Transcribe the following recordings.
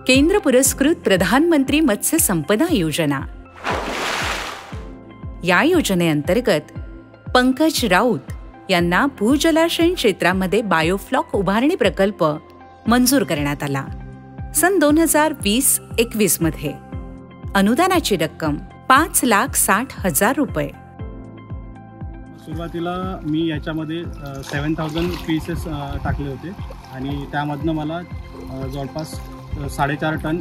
केंद्र पुरस्कृत प्रधानमंत्री मत्स्य संपदा योजना। या योजनेअंतर्गत पंकज राऊत यांना भूजलाशय क्षेत्रामध्ये बायोफ्लॉक उभारणी प्रकल्प मंजूर करण्यात आला। सन 2020-21 मध्ये अनुदानाची रक्कम 5,60,000 रुपये। सुरुवातीला मी याच्यामध्ये 7,000 पीसेस टाकले होते आणि त्यामधनं मला जवळपास 4.5 टन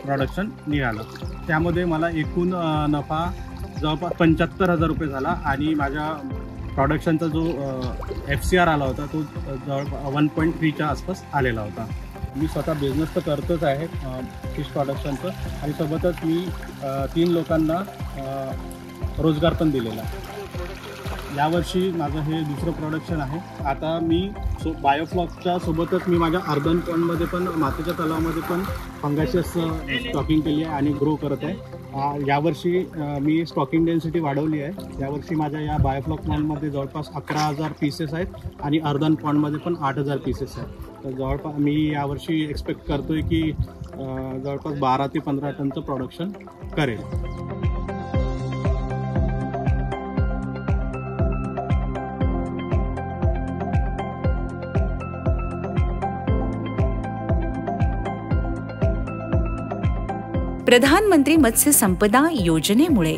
प्रोडक्शन निघालं। त्यामध्ये मला एकूण नफा जवळपास 75,000 रुपये झाला आणि माझ्या प्रोडक्शनचा जो FCR आला होता तो जवळपास 1.3च्या आसपास आलेला होता। मी स्वतः बिझनेस तर करतोच आहे फिश प्रोडक्शनचं आणि सोबतच मी 3 लोकांना रोजगार पण दिलेला। यावर्षी माझं हे दुसरं प्रोडक्शन आहे। आता मी बायोफ्लॉकच्या सोबतच मी माझ्या अर्बन पॉन्डमध्ये पण मातीच्या तलावामध्ये पण फंगाशियस स्टॉकिंग केली आहे आणि ग्रो करत आहे। यावर्षी मी स्टॉकिंग डेन्सिटी वाढवली आहे। यावर्षी माझ्या या बायोफ्लॉक पॉन्डमध्ये जवळपास 11,000 पीसेस आहेत आणि अर्बन पॉन्डमध्ये पण 8,000 पीसेस आहेत। तर जवळपास मी यावर्षी एक्सपेक्ट करतोय की जवळपास 12 ते 15 टनचं प्रोडक्शन करेल। प्रधानमंत्री मत्स्य संपदा योजनेमुळे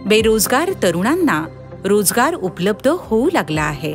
बेरोजगार तरुणांना रोजगार उपलब्ध होऊ लागला आहे।